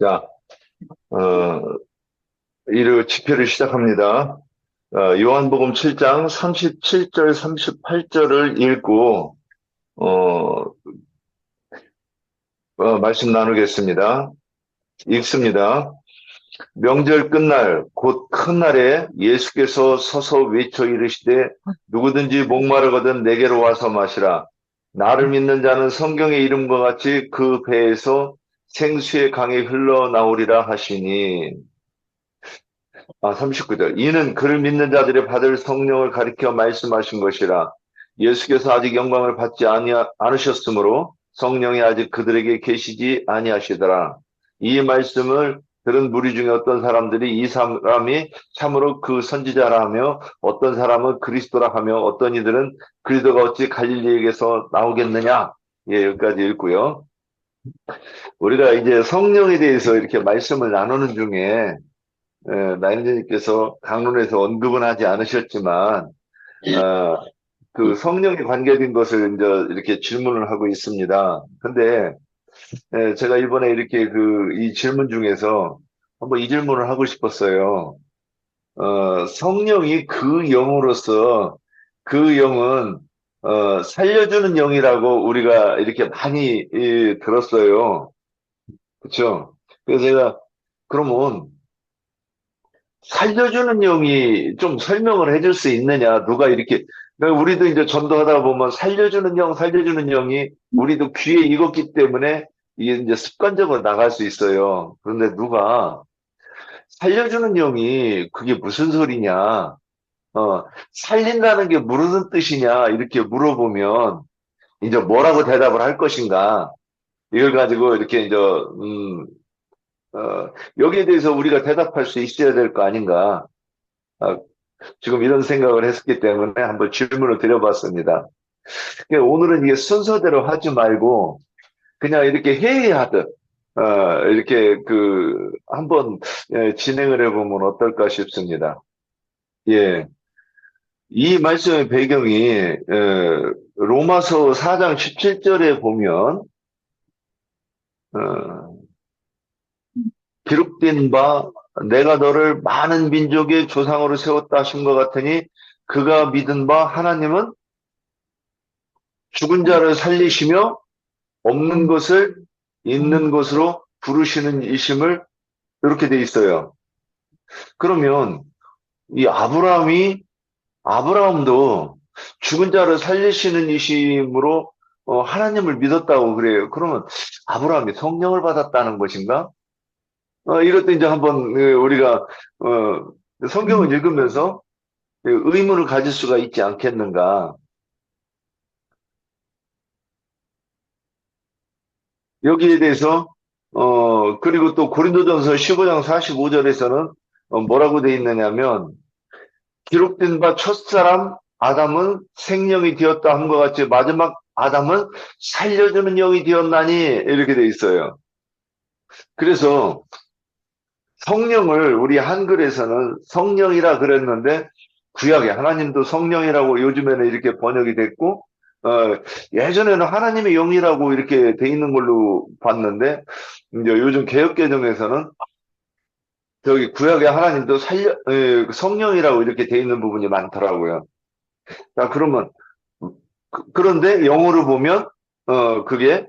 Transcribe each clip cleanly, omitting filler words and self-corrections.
자, 일요 집회를 시작합니다. 요한복음 7장 37절, 38절을 읽고, 어, 말씀 나누겠습니다. 읽습니다. 명절 끝날, 곧 큰 날에 예수께서 서서 외쳐 이르시되, 누구든지 목마르거든 내게로 와서 마시라. 나를 믿는 자는 성경의 이름과 같이 그 배에서 생수의 강이 흘러나오리라 하시니, 39절. 이는 그를 믿는 자들이 받을 성령을 가리켜 말씀하신 것이라. 예수께서 아직 영광을 받지 않으셨으므로 성령이 아직 그들에게 계시지 아니하시더라. 이 말씀을 들은 무리 중에 어떤 사람들이 이 사람이 참으로 그 선지자라 하며 어떤 사람은 그리스도라 하며 어떤 이들은 그리스도가 어찌 갈릴리에게서 나오겠느냐. 예, 여기까지 읽고요. 우리가 이제 성령에 대해서 이렇게 말씀을 나누는 중에 나인제님께서 강론에서 언급은 하지 않으셨지만, 그 성령에 관계된 것을 이제 이렇게 질문을 하고 있습니다. 근데, 제가 이번에 이렇게 이 질문 중에서 한번 이 질문을 하고 싶었어요. 성령이 그 영으로서 그 영은, 살려주는 영이라고 우리가 이렇게 많이 들었어요. 그쵸? 그래서 제가, 그러면, 살려주는 영이 좀 설명을 해줄 수 있느냐? 누가 이렇게, 그러니까 우리도 이제 전도하다 보면 살려주는 영이 우리도 귀에 익었기 때문에 이게 이제 습관적으로 나갈 수 있어요. 그런데 누가 살려주는 영이 그게 무슨 소리냐? 살린다는 게 무슨 뜻이냐? 이렇게 물어보면 이제 뭐라고 대답을 할 것인가? 이걸 가지고 이렇게 이제, 여기에 대해서 우리가 대답할 수 있어야 될 거 아닌가? 아, 지금 이런 생각을 했기 때문에 한번 질문을 드려봤습니다. 그러니까 오늘은 이게 순서대로 하지 말고 그냥 이렇게 회의하듯 이렇게 한번 진행을 해보면 어떨까 싶습니다. 예, 이 말씀의 배경이 로마서 4장 17절에 보면 어, 기록된 바 내가 너를 많은 민족의 조상으로 세웠다 하신 것 같으니 그가 믿은 바 하나님은 죽은 자를 살리시며 없는 것을 있는 것으로 부르시는 이심을 이렇게 돼 있어요. 그러면 이 아브라함도 죽은 자를 살리시는 이심으로 하나님을 믿었다고 그래요. 그러면 아브라함이 성령을 받았다는 것인가? 이것도 이제 한번 우리가 성경을 읽으면서 의문을 가질 수가 있지 않겠는가? 여기에 대해서 그리고 또 고린도전서 15장 45절에서는 뭐라고 돼 있느냐면 기록된 바 첫사람 아담은 생명이 되었다 함과 같이 마지막 아담은 살려주는 영이 되었나니 이렇게 돼 있어요. 그래서 성령을 우리 한글에서는 성령이라 그랬는데 구약에 하나님도 성령이라고 요즘에는 이렇게 번역이 됐고 예전에는 하나님의 영이라고 이렇게 돼 있는 걸로 봤는데 이제 요즘 개역개정에서는 저기 구약의 하나님도 성령이라고 이렇게 돼 있는 부분이 많더라고요. 자, 그러면 그런데 영어로 보면 그게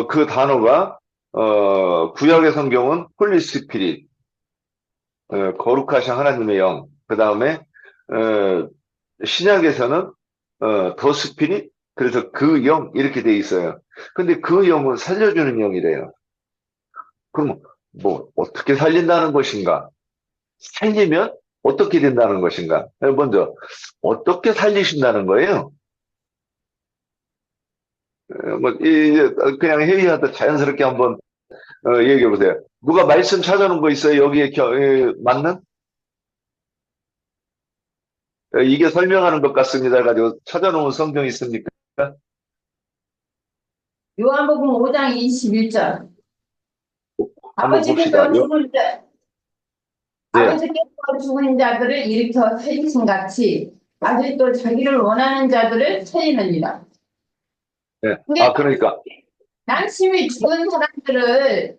그 단어가 구약의 성경은 홀리 스피릿 거룩하신 하나님의 영. 그다음에 신약에서는 더 스피릿 그래서 그 영 이렇게 돼 있어요. 근데 그 영은 살려주는 영이래요. 그럼 뭐 어떻게 살린다는 것인가? 살리면 어떻게 된다는 것인가? 먼저 어떻게 살리신다는 거예요? 그냥 회의하다 자연스럽게 한번 얘기해 보세요. 누가 말씀 찾아놓은 거 있어요? 여기에 맞는? 이게 설명하는 것 같습니다. 가지고 찾아놓은 성경 있습니까? 요한복음 5장 21절. 한번 봅시다. 예. 아버지께서 죽은 자들을 일으켜 살리신 같이 아들도 자기를 원하는 자들을 살리느니라. 예. 근데 그러니까, 양심이 죽은 사람들을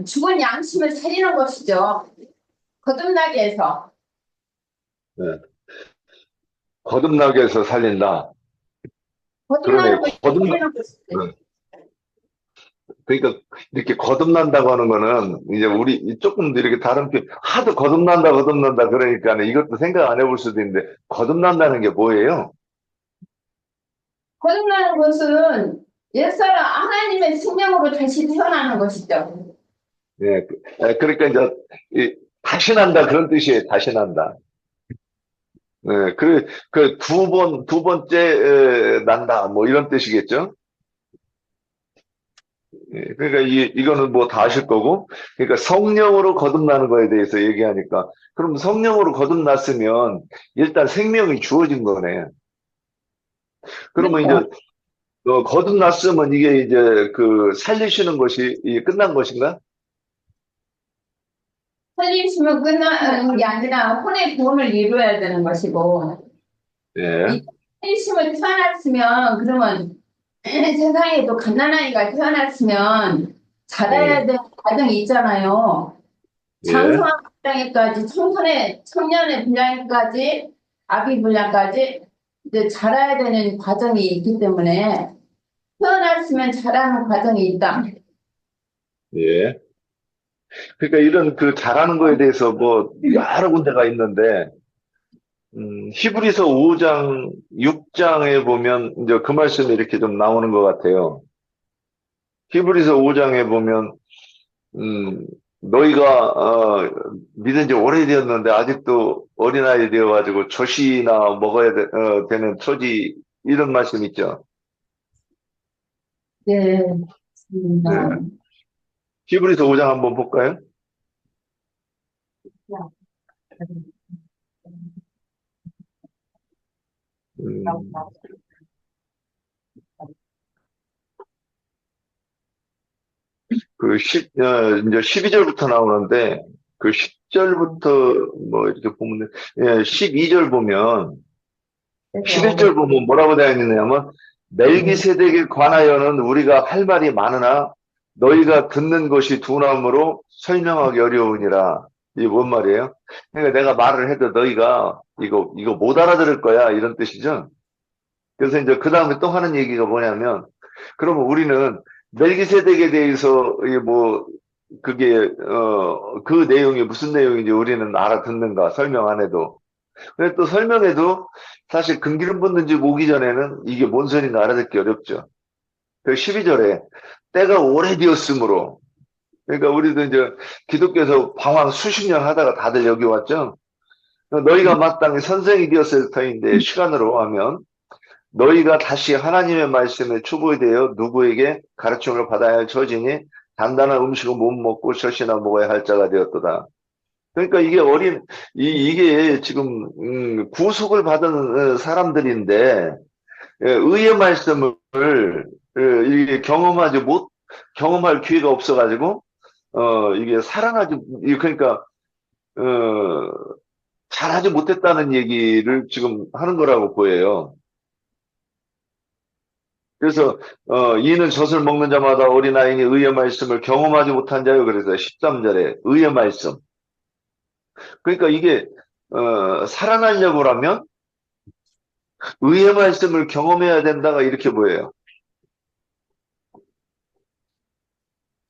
죽은 양심을 살리는 것이죠. 거듭나게 해서. 예. 거듭나게 해서 살린다. 그러네. 거듭나는 것이 살리는 것이지. 예. 그러니까 이렇게 거듭난다고 하는 거는 이제 우리 조금 더 이렇게 다른 하도 거듭난다 그러니까 이것도 생각 안 해볼 수도 있는데 거듭난다는 게 뭐예요? 거듭나는 것은 옛사람 하나님의 생명으로 다시 태어나는 것이죠. 예, 그러니까 이제 다시 난다 그런 뜻이에요. 다시 난다. 예, 그 두 번째 난다 뭐 이런 뜻이겠죠? 예, 그러니까 이거는 뭐 다 아실 거고, 그러니까 성령으로 거듭나는 거에 대해서 얘기하니까, 그럼 성령으로 거듭났으면 일단 생명이 주어진 거네. 그러면 이제 그렇죠. 거듭났으면 이게 이제 그 살리시는 것이 끝난 것인가? 살림심은 끝나는 게 아니라 혼의 구원을 이루어야 되는 것이고, 예, 이 살림심을 태어났으면, 그러면 세상에도 갓난아이가 태어났으면 자라야 예, 되는 과정이 있잖아요. 예, 장성한 분량에까지, 청년의 분량에까지, 아기 분량까지 이제 자라야 되는 과정이 있기 때문에 태어났으면 자라는 과정이 있다. 예. 그러니까 이런 그 잘하는 거에 대해서 뭐 여러 군데가 있는데, 히브리서 5장, 6장에 보면 이제 그 말씀이 이렇게 좀 나오는 것 같아요. 히브리서 5장에 보면 너희가 믿은 지 오래되었는데 아직도 어린아이 되어가지고 조시나 먹어야 되는 처지 이런 말씀 있죠. 네, 네. 맞습니다. 히브리서 5장 한번 볼까요? 음, 이제 12절부터 나오는데 그 10절부터 뭐 이렇게 보면 12절 보면 그래서 11절 보면 뭐라고 되어 있느냐면 멜기세덱에 관하여는 우리가 할 말이 많으나 너희가 듣는 것이 둔함으로 설명하기 어려우니라. 이게 뭔 말이에요? 그러니까 내가 말을 해도 너희가 이거 못 알아들을 거야 이런 뜻이죠. 그래서 이제 그 다음에 또 하는 얘기가 뭐냐면 그러면 우리는 멜기세덱에 대해서 이게 뭐 그게 그 내용이 무슨 내용인지 우리는 알아듣는가 설명 안 해도 근데 또 설명해도 사실 금기름 붓는 집 오기 전에는 이게 뭔 소리인가 알아듣기 어렵죠. 그 12절에 때가 오래되었으므로 그러니까 우리도 이제 기독교에서 방황 수십 년 하다가 다들 여기 왔죠. 너희가 마땅히 선생이 되었을 터인데 시간으로 하면 너희가 다시 하나님의 말씀에 추구에 대하여 누구에게 가르침을 받아야 할 처지니 단단한 음식은 못 먹고 젖이나 먹어야 할 자가 되었도다. 그러니까 이게 이게 지금, 구속을 받은 사람들인데, 의의 말씀을, 이게 경험할 기회가 없어가지고, 이게 그러니까, 어, 잘하지 못했다는 얘기를 지금 하는 거라고 보여요. 그래서, 이는 젖을 먹는 자마다 어린아이니 의의 말씀을 경험하지 못한 자요. 그래서 13절에 의의 말씀. 그러니까 이게, 살아나려고 하면 의의 말씀을 경험해야 된다가 이렇게 보여요.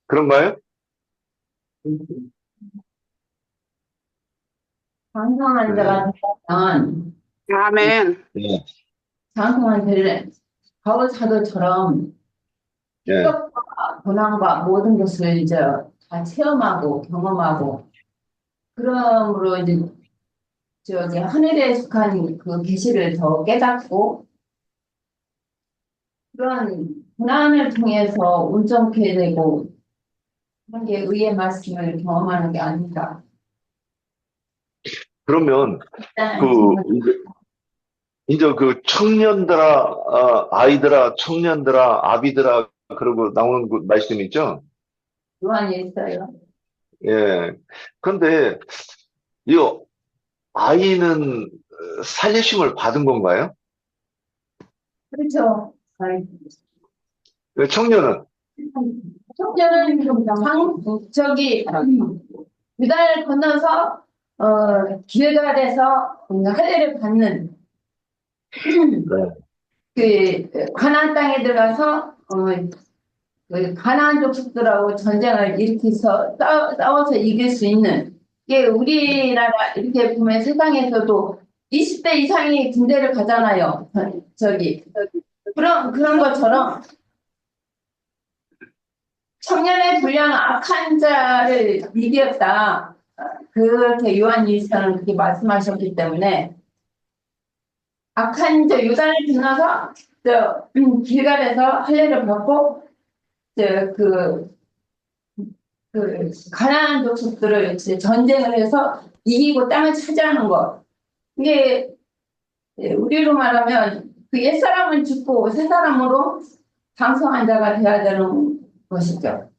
그런가요? 장성한 네. 자가 되면 아멘. 네. 장성한 자를 바울 사도처럼 예. 축복과 고난과 모든 것을 이제 다 체험하고 경험하고 그러므로 이제 저기 하늘에 속한 그 계시를 더 깨닫고 그런 고난을 통해서 온전케 되고 그런 게 의의 말씀을 경험하는 게 아닌가. 그러면 일단 그 저는 이제 그 청년들아, 아이들아, 청년들아, 아비들아 그러고 나오는 그 말씀 있죠? 요한이 있어요. 예. 그런데 이 아이는 살리심을 받은 건가요? 그렇죠. 청년은 청년은 유단을 건너서 길갈에서 할례를 받는 네. 그 가나안 땅에 들어가서 그 가나안 족속들하고 전쟁을 일으켜서 싸워서 이길 수 있는 이게 우리나라 이렇게 보면 세상에서도 20대 이상이 군대를 가잖아요. 그런 것처럼 청년의 불량 악한 자를 이겼다. 그렇게 요한일서는 그렇게 말씀하셨기 때문에 악한 자 요단을 지나서 길갈에서 할례를 받고 그 가나안 족속들을 이제 전쟁을 해서 이기고 땅을 차지하는 것. 이게 우리로 말하면 그 옛사람은 죽고 새 사람으로 장성한 자가 되어야 되는 것이죠.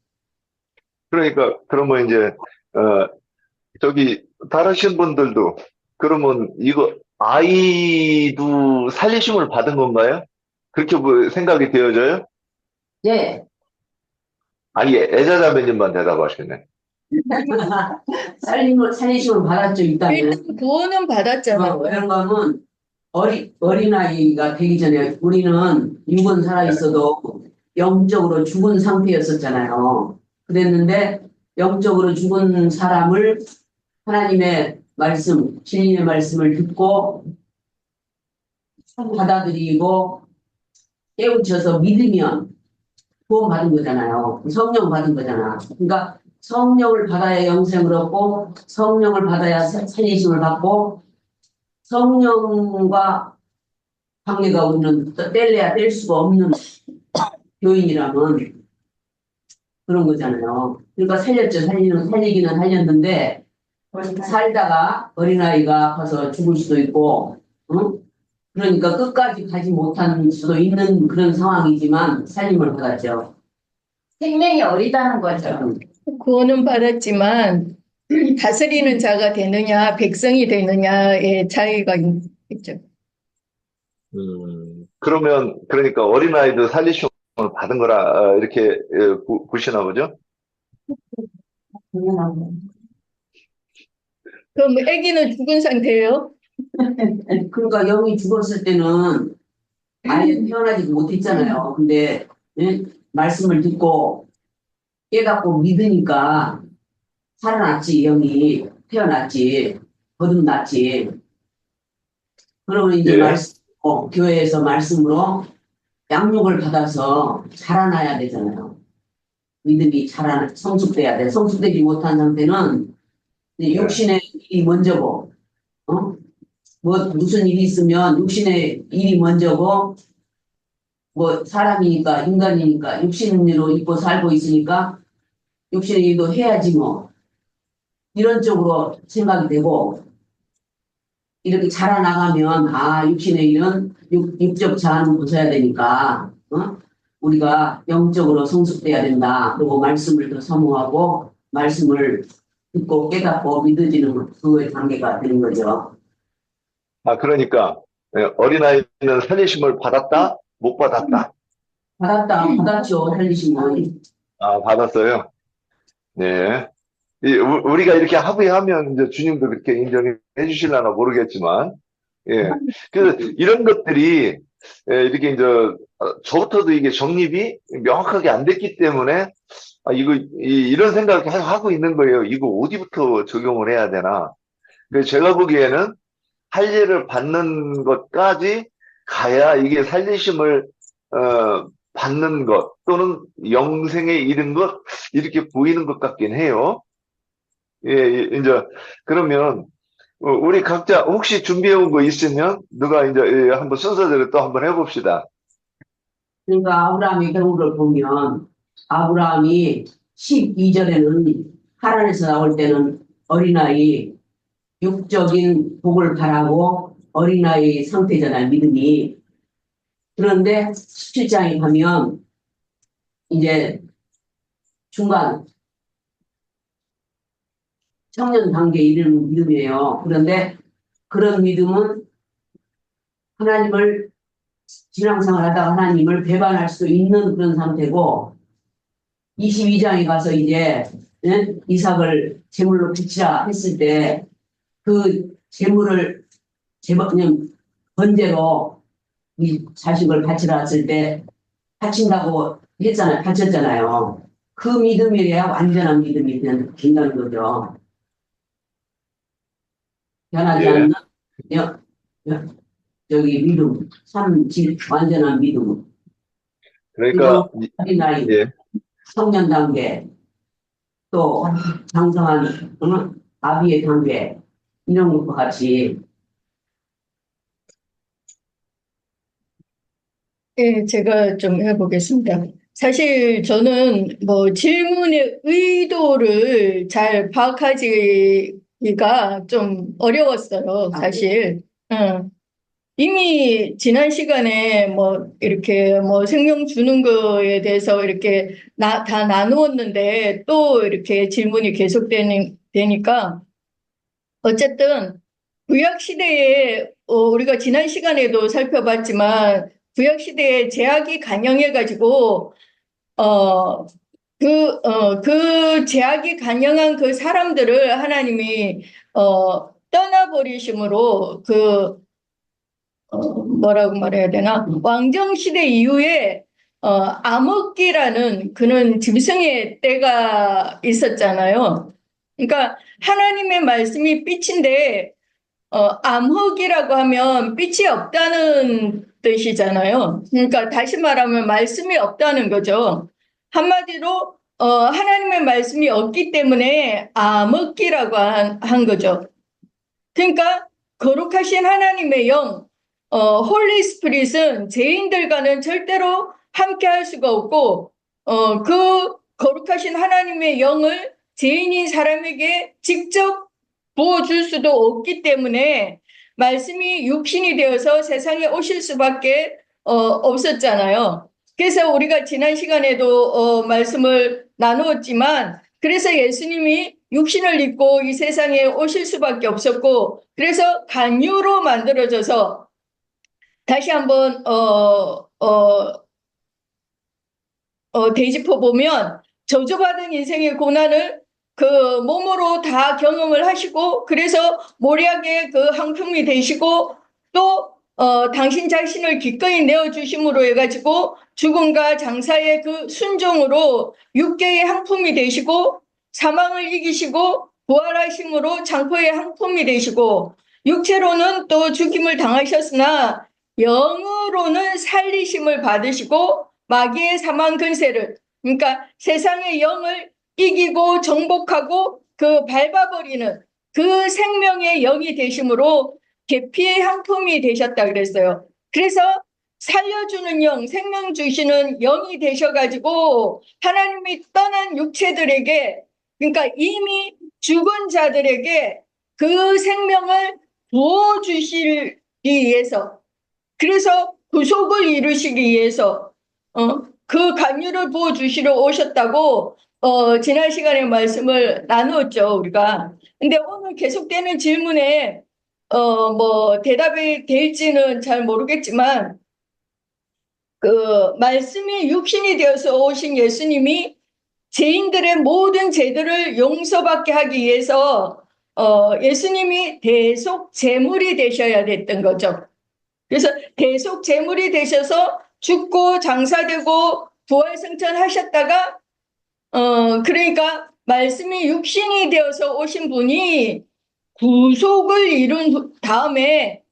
그러니까, 그러면 이제, 저기, 다르신 분들도, 그러면 이거, 아이도 살리심을 받은 건가요? 그렇게 뭐 생각이 되어져요? 예. 아예 애자자매님만 대답하시네. 살리심을 받았죠, 일단은. 일단 구원은 받았잖아. 이런 거는 어린아이가 되기 전에 우리는 육은 살아있어도 영적으로 죽은 상태였었잖아요. 그랬는데 영적으로 죽은 사람을 하나님의 말씀, 진리의 말씀을 듣고 받아들이고 깨우쳐서 믿으면 구원받은 거잖아요. 성령 받은 거잖아. 그러니까 성령을 받아야 영생을 얻고 성령을 받아야 살리심을 받고 성령과 관계가 우리는 뗄래야 뗄 수가 없는 교인이라면 그런 거잖아요. 그러니까 살리기는 살렸는데 살다가 어린아이가 아파서 죽을 수도 있고, 응? 그러니까 끝까지 가지 못한 수도 있는 그런 상황이지만 살림을 받았죠. 생명이 어리다는 거죠. 구원은 받았지만 다스리는 자가 되느냐, 백성이 되느냐의 차이가 있죠. 그러면, 그러니까 어린아이도 살리심을 받은 거라, 이렇게, 보시나 보죠? 그럼 아기는 죽은 상태예요? 그러니까 영이 죽었을 때는 아예 태어나지도 못했잖아요. 근데 말씀을 듣고 깨닫고 믿으니까 살아났지, 영이 태어났지, 거듭났지. 그러면 이제 예. 교회에서 말씀으로 양육을 받아서 자라나야 되잖아요. 믿음이 성숙돼야 돼. 성숙되지 못한 상태는 이제 육신의 일이 먼저고, 무슨 일이 있으면 육신의 일이 먼저고, 사람이니까, 인간이니까, 육신으로 입고 살고 있으니까, 육신의 일도 해야지 뭐. 이런 쪽으로 생각이 되고, 이렇게 자라나가면, 육신의 일은 육적 자아는 부숴야 되니까, 우리가 영적으로 성숙돼야 된다. 그리고 말씀을 더 사모하고, 말씀을 듣고 깨닫고 믿어지는 그거의 단계가 되는 거죠. 그러니까, 어린아이는 살리심을 받았다? 못 받았다? 받았죠, 살리심은. 받았어요. 네. 우리가 이렇게 합의하면 이제 주님도 그렇게 인정해 주실려나 모르겠지만, 예. 이런 것들이, 이렇게 이제, 저부터도 이게 정립이 명확하게 안 됐기 때문에, 이런 생각을 계속 하고 있는 거예요. 이거 어디부터 적용을 해야 되나. 그래서 제가 보기에는 할례를 받는 것까지 가야 이게 살리심을, 받는 것, 또는 영생에 이른 것, 이렇게 보이는 것 같긴 해요. 이제, 그러면, 우리 각자 혹시 준비해 온 거 있으면, 누가 이제, 한번 순서대로 또 한번 해봅시다. 그러니까 아브라함의 경우를 보면 아브라함이 12절에는 하란에서 나올 때는 어린아이 육적인 복을 바라고 어린아이 상태잖아요, 믿음이. 그런데 17장에 가면 이제 중간 청년 단계에 이르는 믿음이에요. 그런데 그런 믿음은 하나님을 신앙생활 하다가 하나님을 배반할 수 있는 그런 상태고, 22장에 가서 이제 예? 이삭을 제물로 바치라 했을 때 그 제물을 그냥 번제로 이 자식을 바치라 했을 때 바친다고 했잖아요. 바쳤잖아요. 그 믿음이래야 완전한 믿음이 된다는 거죠. 변하지 예. 않는 여기 믿음, 완전한 믿음. 그러니까, 어린 나이, 예. 청년 단계, 또 장성한 아비의 단계 이런 것과 같이 예, 제가 좀 해보겠습니다. 사실 저는 뭐 질문의 의도를 잘 파악하기가 좀 어려웠어요, 사실. 응. 이미 지난 시간에 뭐 이렇게 뭐 생명 주는 거에 대해서 이렇게 다 나누었는데 또 이렇게 질문이 되니까 어쨌든 구약 시대에 우리가 지난 시간에도 살펴봤지만 구약 시대에 제약이 간영해가지고 그 제약이 간영한 그 사람들을 하나님이 떠나버리심으로 뭐라고 말해야 되나? 왕정시대 이후에, 암흑기라는 그는 짐승의 때가 있었잖아요. 그러니까 하나님의 말씀이 빛인데, 암흑이라고 하면 빛이 없다는 뜻이잖아요. 그러니까 다시 말하면 말씀이 없다는 거죠. 한마디로, 하나님의 말씀이 없기 때문에 암흑기라고 한 거죠. 그러니까 거룩하신 하나님의 영, 홀리 스피릿은 죄인들과는 절대로 함께 할 수가 없고, 그 거룩하신 하나님의 영을 죄인인 사람에게 직접 부어줄 수도 없기 때문에 말씀이 육신이 되어서 세상에 오실 수밖에 없었잖아요. 그래서 우리가 지난 시간에도 말씀을 나누었지만, 그래서 예수님이 육신을 입고 이 세상에 오실 수밖에 없었고, 그래서 간유로 만들어져서 다시 한번 되짚어 보면 저주받은 인생의 고난을 그 몸으로 다 경험을 하시고, 그래서 모략의 그 상품이 되시고, 또 당신 자신을 기꺼이 내어주심으로 해가지고 죽음과 장사의 그 순종으로 육계의 상품이 되시고, 사망을 이기시고 부활하심으로 장포의 상품이 되시고, 육체로는 또 죽임을 당하셨으나 영으로는 살리심을 받으시고 마귀의 사망 근세를, 그러니까 세상의 영을 이기고 정복하고 그 밟아버리는 그 생명의 영이 되심으로 계피의 향품이 되셨다 그랬어요. 그래서 살려주는 영, 생명 주시는 영이 되셔가지고 하나님이 떠난 육체들에게, 그러니까 이미 죽은 자들에게 그 생명을 부어주시기 위해서, 그래서 구속을 이루시기 위해서 그 간유를 부어주시러 오셨다고 지난 시간에 말씀을 나누었죠, 우리가. 근데 오늘 계속되는 질문에 뭐 대답이 될지는 잘 모르겠지만, 그 말씀이 육신이 되어서 오신 예수님이 죄인들의 모든 죄들을 용서받게 하기 위해서 예수님이 대속 제물이 되셔야 됐던 거죠. 그래서 대속 제물이 되셔서 죽고 장사되고 부활승천하셨다가 그러니까 말씀이 육신이 되어서 오신 분이 구속을 이룬 다음에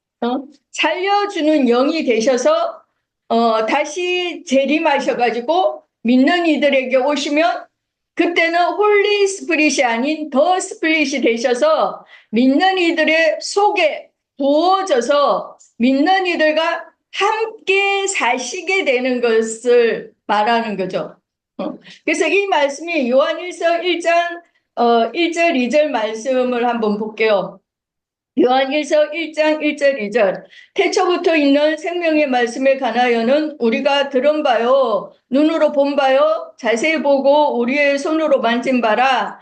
살려주는 영이 되셔서 다시 재림하셔가지고 믿는 이들에게 오시면, 그때는 홀리 스피릿이 아닌 더 스피릿이 되셔서 믿는 이들의 속에 부어져서 믿는 이들과 함께 사시게 되는 것을 말하는 거죠. 그래서 이 말씀이 요한일서 1장 1절 2절 말씀을 한번 볼게요. 요한일서 1장 1절 2절. 태초부터 있는 생명의 말씀에 관하여는 우리가 들은 바요, 눈으로 본 바요, 자세히 보고 우리의 손으로 만진 바라,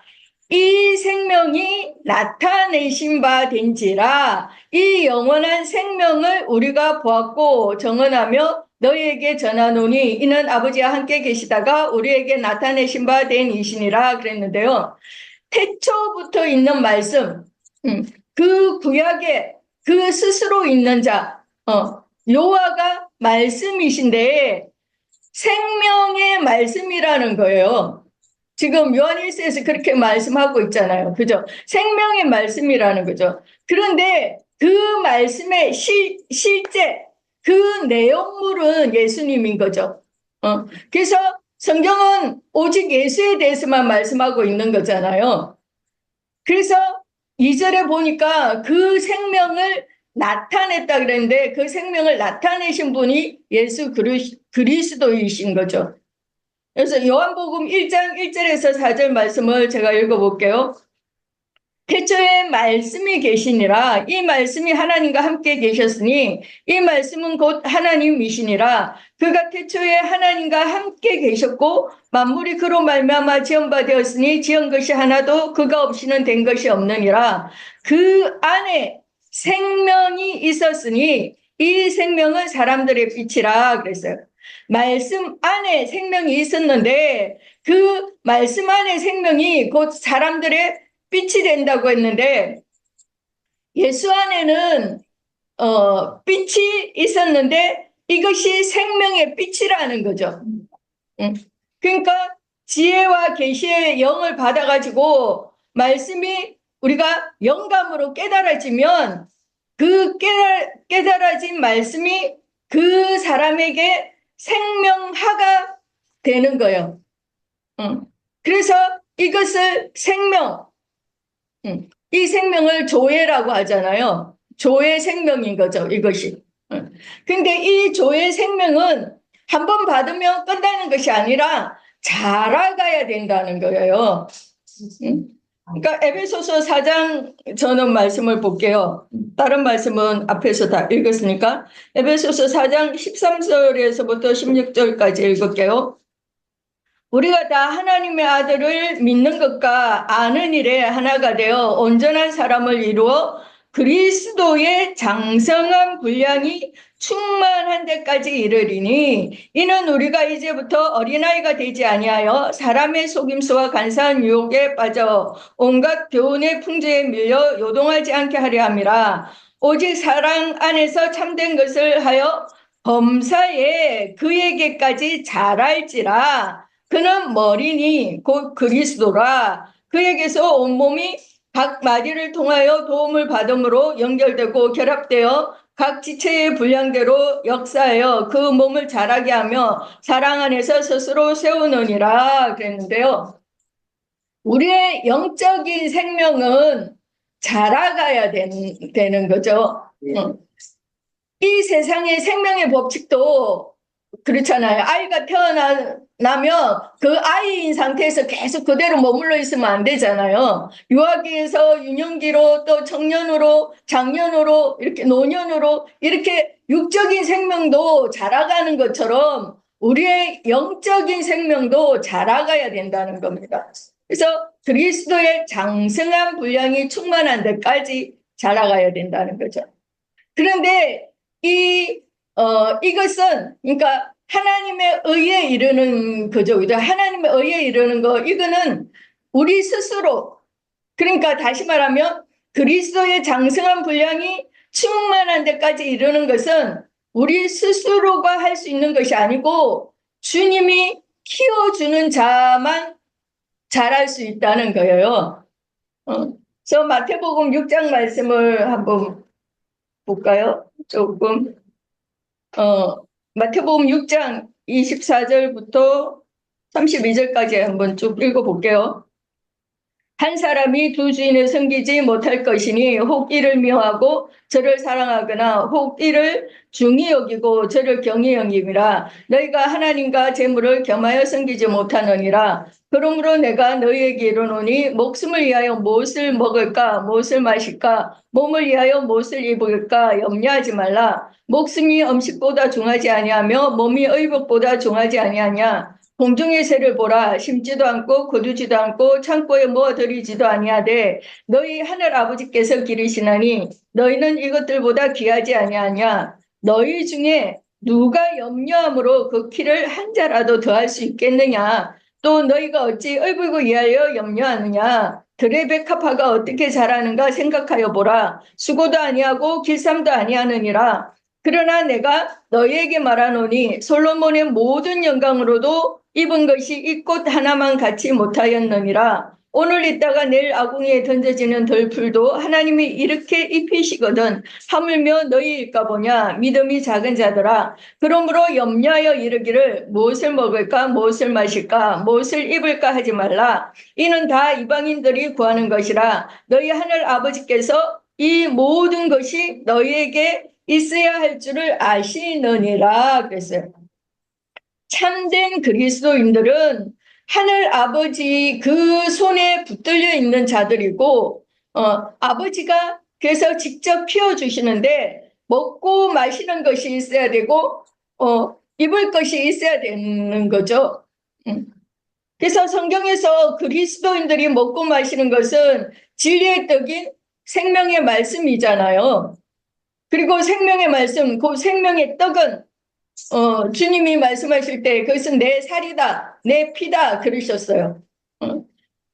이 생명이 나타내신 바 된지라. 이 영원한 생명을 우리가 보았고 정언하며 너희에게 전하노니 이는 아버지와 함께 계시다가 우리에게 나타내신 바 된 이시니라 그랬는데요. 태초부터 있는 말씀, 그 구약에 그 스스로 있는 자, 여호와가 말씀이신데 생명의 말씀이라는 거예요. 지금 요한일서에서 그렇게 말씀하고 있잖아요. 그죠? 생명의 말씀이라는 거죠. 그런데 그 말씀의 실제 그 내용물은 예수님인 거죠. 그래서 성경은 오직 예수에 대해서만 말씀하고 있는 거잖아요. 그래서 2절에 보니까 그 생명을 나타냈다 그랬는데 그 생명을 나타내신 분이 예수 그리스도이신 거죠. 그래서 요한복음 1장 1절에서 4절 말씀을 제가 읽어볼게요. 태초에 말씀이 계시니라. 이 말씀이 하나님과 함께 계셨으니 이 말씀은 곧 하나님이시니라. 그가 태초에 하나님과 함께 계셨고 만물이 그로 말미암아 지은 바 되었으니 지은 것이 하나도 그가 없이는 된 것이 없느니라. 그 안에 생명이 있었으니 이 생명은 사람들의 빛이라 그랬어요. 말씀 안에 생명이 있었는데 그 말씀 안에 생명이 곧 사람들의 빛이 된다고 했는데 예수 안에는 빛이 있었는데 이것이 생명의 빛이라는 거죠. 그러니까 지혜와 계시의 영을 받아가지고 말씀이 우리가 영감으로 깨달아지면 그 깨달아진 말씀이 그 사람에게 생명화가 되는 거예요. 그래서 이것을 생명, 이 생명을 조회라고 하잖아요. 조회 생명인 거죠, 이것이. 근데 이 조회 생명은 한 번 받으면 끝나는 것이 아니라 자라가야 된다는 거예요. 그러니까 에베소서 4장 저는 말씀을 볼게요. 다른 말씀은 앞에서 다 읽었으니까 에베소서 4장 13절에서부터 16절까지 읽을게요. 우리가 다 하나님의 아들을 믿는 것과 아는 일에 하나가 되어 온전한 사람을 이루어 그리스도의 장성한 분량이 충만한 데까지 이르리니 이는 우리가 이제부터 어린아이가 되지 아니하여 사람의 속임수와 간사한 유혹에 빠져 온갖 교훈의 풍조에 밀려 요동하지 않게 하려 함이라. 오직 사랑 안에서 참된 것을 하여 범사에 그에게까지 자랄지라. 그는 머리니 곧 그리스도라. 그에게서 온몸이 각 마디를 통하여 도움을 받음으로 연결되고 결합되어 각 지체의 분량대로 역사하여 그 몸을 자라게 하며 사랑 안에서 스스로 세우느니라 그랬는데요. 우리의 영적인 생명은 자라가야 되는 거죠. 이 세상의 생명의 법칙도 그렇잖아요. 아이가 태어나면 그 아이인 상태에서 계속 그대로 머물러 있으면 안 되잖아요. 유아기에서 유년기로 또 청년으로 장년으로 이렇게 노년으로 이렇게 육적인 생명도 자라가는 것처럼 우리의 영적인 생명도 자라가야 된다는 겁니다. 그래서 그리스도의 장성한 분량이 충만한 데까지 자라가야 된다는 거죠. 그런데 이것은 그러니까 하나님의 의에 이르는 거죠. 하나님의 의에 이르는 거 이거는 우리 스스로 그러니까 다시 말하면 그리스도의 장성한 분량이 충만한 데까지 이르는 것은 우리 스스로가 할 수 있는 것이 아니고 주님이 키워주는 자만 잘할 수 있다는 거예요. 그래서 마태복음 6장 말씀을 한번 볼까요? 조금 마태복음 6장 24절부터 32절까지 한번 쭉 읽어볼게요. 한 사람이 두 주인을 섬기지 못할 것이니 혹 이를 미워하고 저를 사랑하거나 혹 이를 중히 여기고 저를 경히 여김이라. 너희가 하나님과 재물을 겸하여 섬기지 못하느니라. 그러므로 내가 너희에게 이르노니 목숨을 위하여 무엇을 먹을까 무엇을 마실까 몸을 위하여 무엇을 입을까 염려하지 말라. 목숨이 음식보다 중하지 아니하며 몸이 의복보다 중하지 아니하냐. 공중의 새를 보라. 심지도 않고 거두지도 않고 창고에 모아들이지도 아니하되 너희 하늘 아버지께서 기르시나니 너희는 이것들보다 귀하지 아니하냐. 너희 중에 누가 염려함으로 그 키를 한 자라도 더할 수 있겠느냐? 또 너희가 어찌 얼굴고 위하여 염려하느냐? 들의 백합화가 어떻게 자라는가 생각하여 보라. 수고도 아니하고 길쌈도 아니하느니라. 그러나 내가 너희에게 말하노니 솔로몬의 모든 영광으로도 입은 것이 이 꽃 하나만 같이 못하였느니라. 오늘 있다가 내일 아궁이에 던져지는 덜풀도 하나님이 이렇게 입히시거든. 하물며 너희일까 보냐. 믿음이 작은 자들아. 그러므로 염려하여 이르기를 무엇을 먹을까 무엇을 마실까 무엇을 입을까 하지 말라. 이는 다 이방인들이 구하는 것이라. 너희 하늘 아버지께서 이 모든 것이 너희에게 있어야 할 줄을 아시느니라 그랬어요. 참된 그리스도인들은 하늘 아버지 그 손에 붙들려 있는 자들이고, 아버지가 그래서 직접 키워주시는데, 먹고 마시는 것이 있어야 되고, 입을 것이 있어야 되는 거죠. 그래서 성경에서 그리스도인들이 먹고 마시는 것은 진리의 떡인 생명의 말씀이잖아요. 그리고 생명의 말씀, 그 생명의 떡은 주님이 말씀하실 때 그것은 내 살이다, 내 피다 그러셨어요.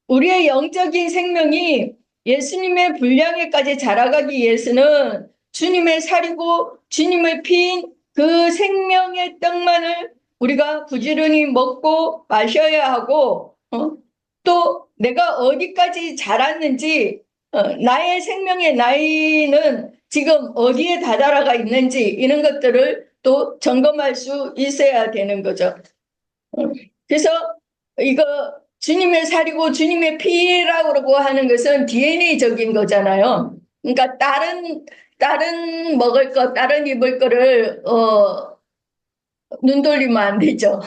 우리의 영적인 생명이 예수님의 분량에까지 자라가기 위해서는 주님의 살이고 주님의 피인 그 생명의 떡만을 우리가 부지런히 먹고 마셔야 하고 또 내가 어디까지 자랐는지 나의 생명의 나이는 지금 어디에 다다라가 있는지 이런 것들을 또 점검할 수 있어야 되는 거죠. 그래서 이거 주님의 살이고 주님의 피라고 그러고 하는 것은 DNA적인 거잖아요. 그러니까 다른 먹을 것, 다른 입을 거를 눈 돌리면 안 되죠.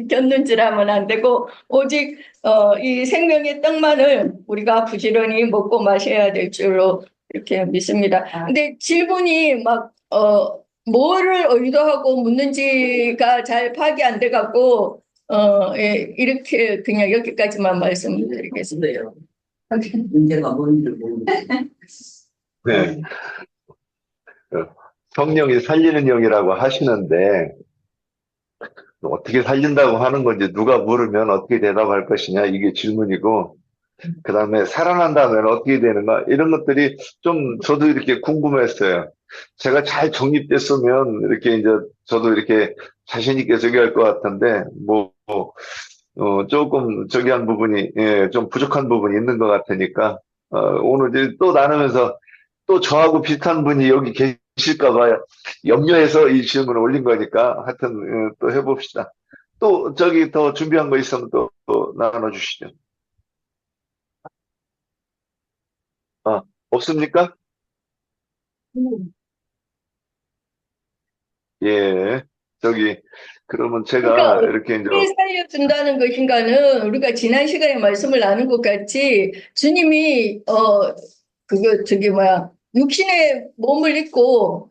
곁눈질하면 안 되고 오직 이 생명의 떡만을 우리가 부지런히 먹고 마셔야 될 줄로 이렇게 믿습니다. 근데 질문이 막 뭐를 의도하고 묻는지가 잘 파악이 안 돼갖고 예, 이렇게 그냥 여기까지만 말씀드리겠습니다. 문제가 뭔지를 모르겠어요. 네. 성령이 살리는 영이라고 하시는데 어떻게 살린다고 하는 건지 누가 물으면 어떻게 대답할 것이냐 이게 질문이고 그 다음에 살아난다면 어떻게 되는가 이런 것들이 좀 저도 이렇게 궁금했어요. 제가 잘 정립됐으면 이렇게 이제 저도 이렇게 자신 있게 저기할 것 같은데 조금 저기한 부분이 좀 부족한 부분이 있는 것 같으니까 오늘 이제 또 나누면서 또 저하고 비슷한 분이 여기 계실까 봐 염려해서 이 질문을 올린 거니까 하여튼 또 해봅시다. 또 저기 더 준비한 거 있으면 또 나눠주시죠. 없습니까? 예, 그러면 제가 그러니까 이렇게 이제, 어떻게 살려준다는 것인가는 우리가 지난 시간에 말씀을 나눈 것 같이 주님이 육신의 몸을 입고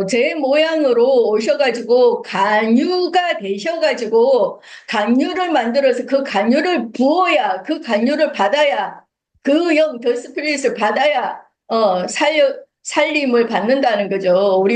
제 모양으로 오셔가지고 간유가 되셔가지고 간유를 만들어서 그 간유를 부어야 그 간유를 받아야 그 영 더 스피릿을 받아야 살림을 받는다는 거죠. 우리